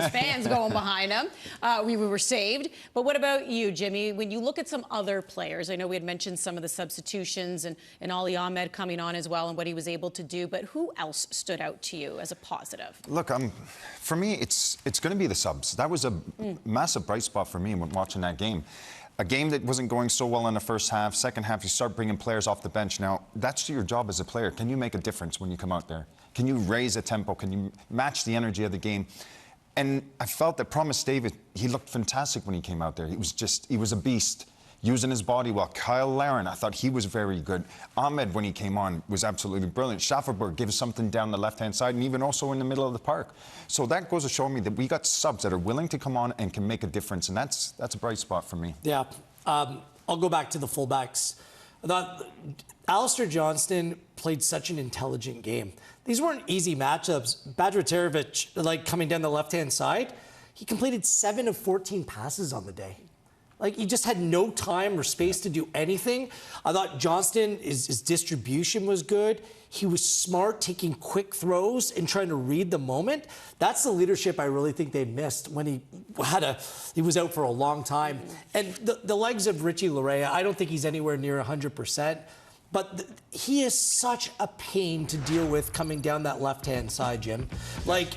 His fans going behind him. We were saved. But what about you, Jimmy? When you look at some other players, I know we had mentioned some of the substitutions and Ali Ahmed coming on as well and what he was able to do, but who else stood out to you as a positive? Look, for me, it's going to be the subs. That was a massive bright spot for me when watching that game. A game that wasn't going so well in the first half. Second half, you start bringing players off the bench. Now, that's your job as a player. Can you make a difference when you come out there? Can you raise a tempo? Can you match the energy of the game? And I felt that Promise David, he looked fantastic when he came out there. He was a beast, using his body well. Kyle Larin, I thought he was very good. Ahmed, when he came on, was absolutely brilliant. Schafferberg gave us something down the left-hand side and even also in the middle of the park. So that goes to show me that we got subs that are willing to come on and can make a difference, and that's a bright spot for me. Yeah. I'll go back to the fullbacks. I thought Alistair Johnston played such an intelligent game. These weren't easy matchups. Badroterovic, like coming down the left-hand side, he completed 7 of 14 passes on the day. Like, he just had no time or space to do anything. I thought Johnston, his distribution was good. He was smart, taking quick throws and trying to read the moment. That's the leadership I really think they missed when he was out for a long time. And the legs of Richie Laryea, I don't think he's anywhere near 100%. But he is such a pain to deal with coming down that left-hand side, Jim. Like,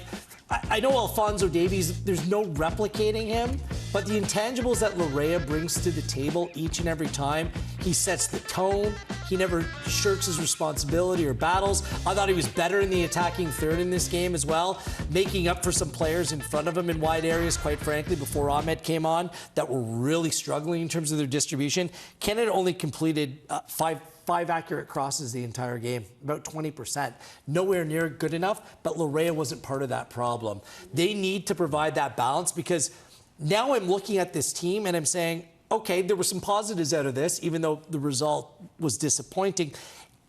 I know Alphonso Davies, there's no replicating him, but the intangibles that Laryea brings to the table each and every time, he sets the tone. He never shirks his responsibility or battles. I thought he was better in the attacking third in this game as well, making up for some players in front of him in wide areas, quite frankly, before Ahmed came on, that were really struggling in terms of their distribution. Canada only completed five accurate crosses the entire game, about 20%. Nowhere near good enough, but Laryea wasn't part of that problem. They need to provide that balance, because now I'm looking at this team and I'm saying, okay, there were some positives out of this, even though the result was disappointing.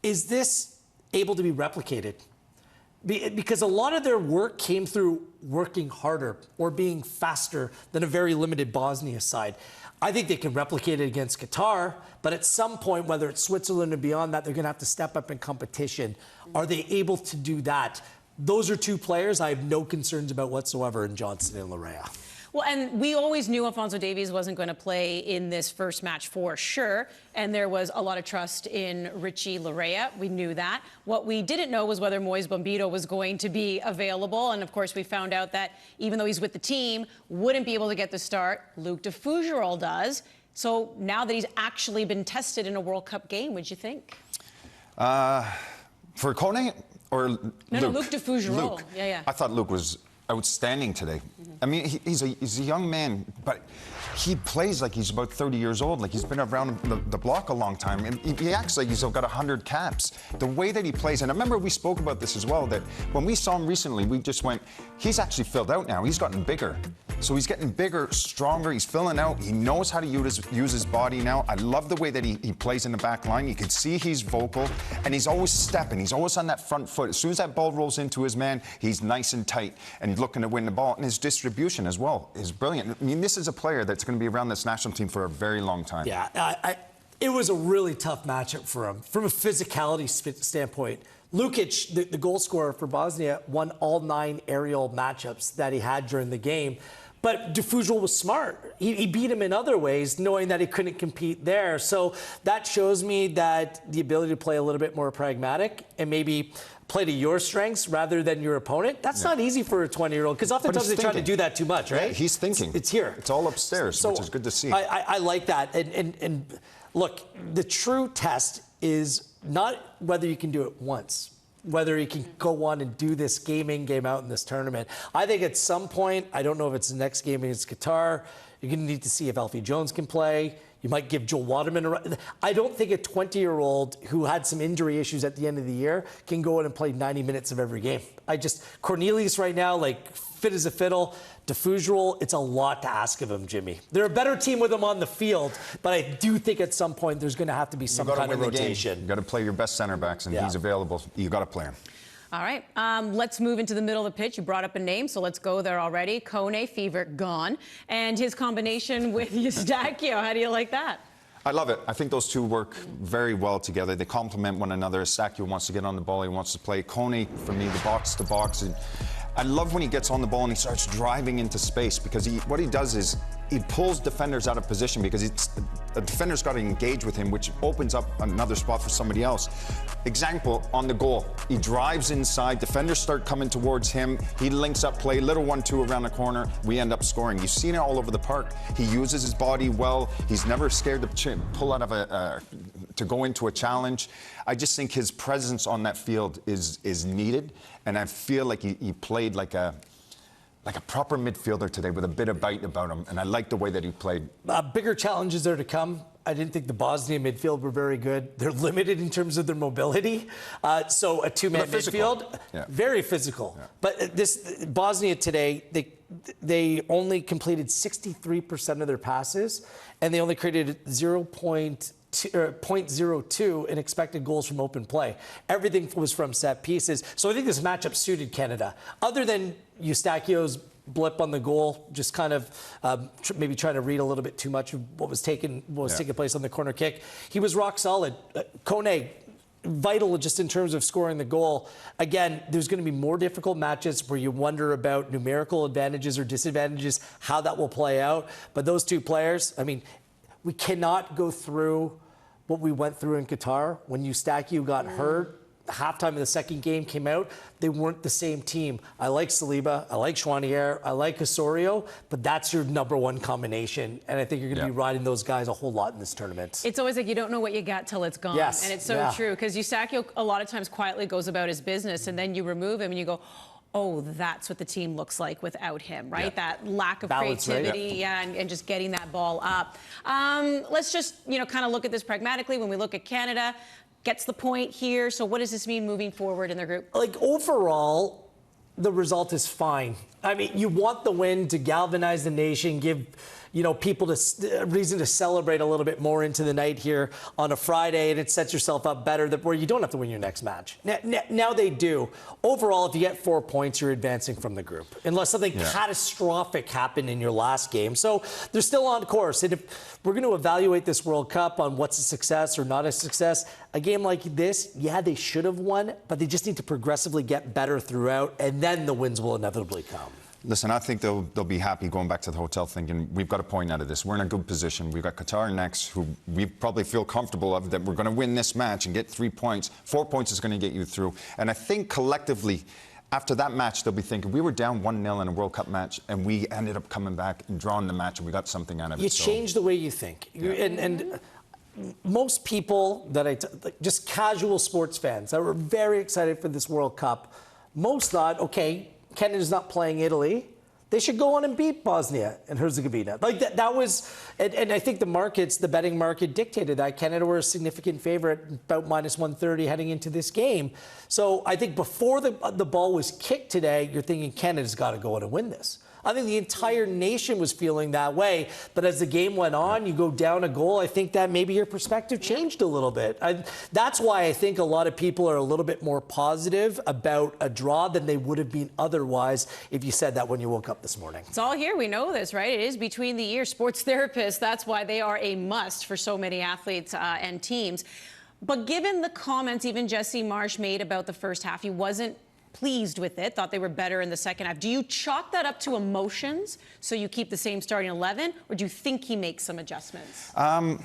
Is this able to be replicated? Because a lot of their work came through working harder or being faster than a very limited Bosnia side. I think they can replicate it against Qatar, but at some point, whether it's Switzerland or beyond that, they're going to have to step up in competition. Are they able to do that? Those are two players I have no concerns about whatsoever in Johnston and Laryea. Well, and we always knew Alphonso Davies wasn't going to play in this first match for sure, and there was a lot of trust in Richie Laryea. We knew that. What we didn't know was whether Moise Bombito was going to be available, and of course we found out that even though he's with the team, wouldn't be able to get the start. Luc de Fougerolles does. So now that he's actually been tested in a World Cup game, what'd you think? For Kone or Luc? No, Luc de Fougerolles. Yeah. I thought Luc was outstanding today. I mean, he's a young man, but he plays like he's about 30 years old, like he's been around the block a long time, and he acts like he's got 100 caps. The way that he plays, and I remember we spoke about this as well, that when we saw him recently, we just went, he's actually filled out now. He's gotten bigger. So he's getting bigger, stronger, he's filling out, he knows how to use his body now. I love the way that he plays in the back line. You can see he's vocal, and he's always stepping. He's always on that front foot. As soon as that ball rolls into his man, he's nice and tight, and he's looking to win the ball. And his distribution as well is brilliant. I mean, this is a player that's going to be around this national team for a very long time. Yeah, it was a really tough matchup for him. From a physicality standpoint, Lukic, the goal scorer for Bosnia, won all 9 aerial matchups that he had during the game. But de Fougerolles was smart. He beat him in other ways, knowing that he couldn't compete there. So that shows me that the ability to play a little bit more pragmatic and maybe play to your strengths rather than your opponent, that's not easy for a 20-year-old, because oftentimes they try to do that too much, right? Yeah, he's thinking. It's here. It's all upstairs, so which is good to see. I like that. And look, the true test is not whether you can do it once, whether he can go on and do this game in, game out in this tournament. I think at some point, I don't know if it's the next game against Qatar, you're going to need to see if Alfie Jones can play. You might give Joel Waterman a run. I don't think a 20-year-old who had some injury issues at the end of the year can go in and play 90 minutes of every game. Cornelius right now, like, fit as a fiddle. De Fougerolles, it's a lot to ask of him, Jimmy. They're a better team with him on the field, but I do think at some point there's going to have to be some kind of rotation. You've got to play your best center backs, and he's available. You've got to play him. All right, let's move into the middle of the pitch. You brought up a name, so let's go there already. Kone, Fever, gone. And his combination with Eustáquio, how do you like that? I love it. I think those two work very well together. They complement one another. Eustáquio wants to get on the ball. He wants to play. Kone, for me, the box to box. And I love when he gets on the ball and he starts driving into space, because what he does is he pulls defenders out of position, because a defender's got to engage with him, which opens up another spot for somebody else. Example, on the goal, he drives inside, defenders start coming towards him, he links up play, little 1-2 around the corner, we end up scoring. You've seen it all over the park. He uses his body well, he's never scared to pull out of to go into a challenge. I just think his presence on that field is needed, and I feel like he played like a proper midfielder today with a bit of bite about him, and I like the way that he played. Bigger challenges are to come. I didn't think the Bosnia midfield were very good. They're limited in terms of their mobility. So a two-man midfield, very physical. Yeah. But this Bosnia today, they only completed 63% of their passes, and they only created 0.02 in expected goals from open play. Everything was from set pieces. So I think this matchup suited Canada. Other than Eustachio's blip on the goal, just kind of maybe trying to read a little bit too much of what was taking place on the corner kick. He was rock solid. Kone, vital just in terms of scoring the goal. Again, there's going to be more difficult matches where you wonder about numerical advantages or disadvantages, how that will play out. But those two players, I mean, we cannot go through what we went through in Qatar when Eustachio got hurt. Halftime of the second game came out, they weren't the same team. I like Saliba, I like Chouanier, I like Osorio, but that's your number one combination, and I think you're going to be riding those guys a whole lot in this tournament. It's always like you don't know what you got till it's gone, yes. And it's so true, because Eustachio a lot of times quietly goes about his business, and then you remove him and you go, oh, that's what the team looks like without him, right? That lack of creativity, and just getting that ball up. Let's just, kind of look at this pragmatically. When we look at Canada, gets the point here. So what does this mean moving forward in their group? Like, overall, the result is fine. I mean, you want the win to galvanize the nation, give people a reason to celebrate a little bit more into the night here on a Friday, and it sets yourself up better where you don't have to win your next match. Now they do. Overall, if you get 4 points, you're advancing from the group, unless something catastrophic happened in your last game. So they're still on course. And if we're going to evaluate this World Cup on what's a success or not a success, a game like this, they should have won, but they just need to progressively get better throughout, and then the wins will inevitably come. Listen, I think they'll be happy going back to the hotel thinking, we've got a point out of this. We're in a good position. We've got Qatar next, who we probably feel comfortable of, that we're going to win this match and get 3 points. 4 points is going to get you through. And I think collectively, after that match, they'll be thinking, we were down 1-0 in a World Cup match, and we ended up coming back and drawing the match, and we got something out of it. You change the way you think. And most people just casual sports fans that were very excited for this World Cup, most thought, okay, Canada's not playing Italy, they should go on and beat Bosnia and Herzegovina. Like that was, and I think the betting market dictated that. Canada were a significant favorite, about -130 heading into this game. So I think before the ball was kicked today, you're thinking Canada's got to go on and win this. I think the entire nation was feeling that way. But as the game went on, you go down a goal, I think that maybe your perspective changed a little bit. That's why I think a lot of people are a little bit more positive about a draw than they would have been otherwise if you said that when you woke up this morning. It's all here. We know this, right? It is between the ears. Sports therapists, that's why they are a must for so many athletes and teams. But given the comments even Jesse Marsh made about the first half, he wasn't pleased with it, thought they were better in the second half. Do you chalk that up to emotions, so you keep the same starting 11, or do you think he makes some adjustments? I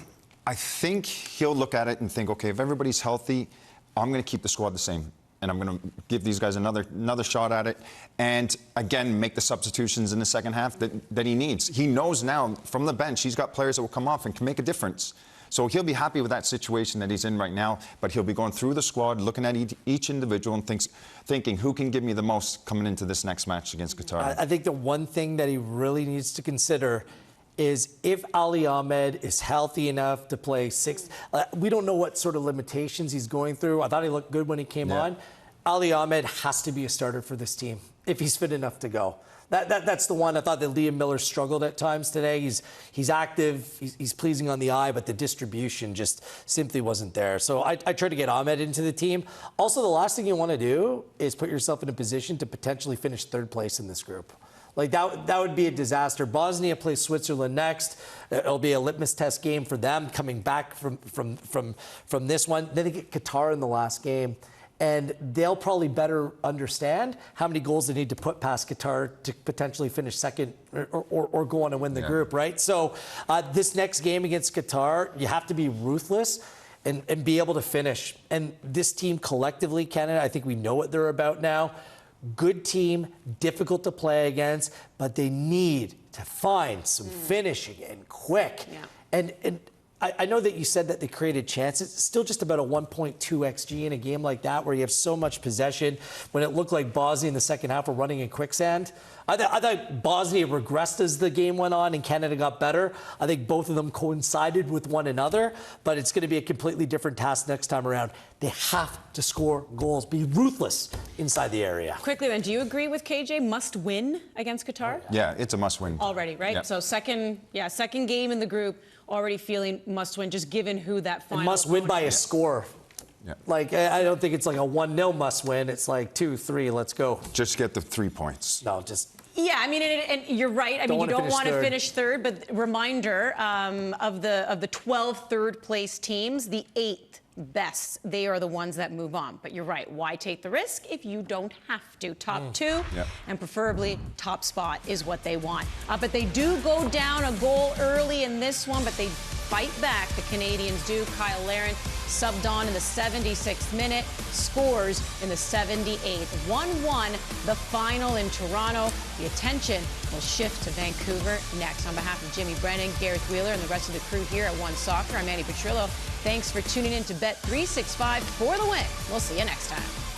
think he'll look at it and think, okay, if everybody's healthy, I'm going to keep the squad the same, and I'm going to give these guys another shot at it, and again, make the substitutions in the second half that he needs. He knows now from the bench he's got players that will come off and can make a difference. So he'll be happy with that situation that he's in right now, but he'll be going through the squad, looking at each individual and thinking, who can give me the most coming into this next match against Qatar? I think the one thing that he really needs to consider is if Ali Ahmed is healthy enough to play sixth. We don't know what sort of limitations he's going through. I thought he looked good when he came on. Ali Ahmed has to be a starter for this team if he's fit enough to go. That's the one. I thought that Liam Miller struggled at times today. He's active, he's pleasing on the eye, but the distribution just simply wasn't there. So I tried to get Ahmed into the team. Also, the last thing you want to do is put yourself in a position to potentially finish third place in this group. Like that would be a disaster. Bosnia plays Switzerland next. It'll be a litmus test game for them coming back from this one. Then they get Qatar in the last game. and they'll probably better understand how many goals they need to put past Qatar to potentially finish second or go on and win the group, right? So this next game against Qatar, you have to be ruthless and be able to finish. And this team collectively, Canada, I think we know what they're about now. Good team, difficult to play against, but they need to find some finishing and quick. Yeah. And I know that you said that they created chances. It's still just about a 1.2 XG in a game like that where you have so much possession. When it looked like Bosnia in the second half were running in quicksand, I thought Bosnia regressed as the game went on and Canada got better. I think both of them coincided with one another, but it's going to be a completely different task next time around. They have to score goals, be ruthless inside the area. Quickly then, do you agree with KJ? Must win against Qatar? Yeah, it's a must-win. Already, right? Yeah. So second game in the group, already feeling must win, just given who that final. It must win by a score. Yeah. Like, I don't think it's like a 1-0 must win. It's like 2-3, let's go. Just get the 3 points. No, just... Yeah, I mean, and you're right. I mean, you don't want to finish third, but reminder of the 12 third-place teams, the 8th best, they are the ones that move on. But you're right. Why take the risk if you don't have to? Top two, and preferably top spot is what they want. But they do go down a goal early in this one, but they fight back. The Canadians do. Kyle Larin subbed on in the 76th minute, scores in the 78th. 1-1, the final in Toronto. The attention will shift to Vancouver next. On behalf of Jimmy Brennan, Gareth Wheeler, and the rest of the crew here at One Soccer, I'm Manny Petrillo. Thanks for tuning in to Bet365 for the win. We'll see you next time.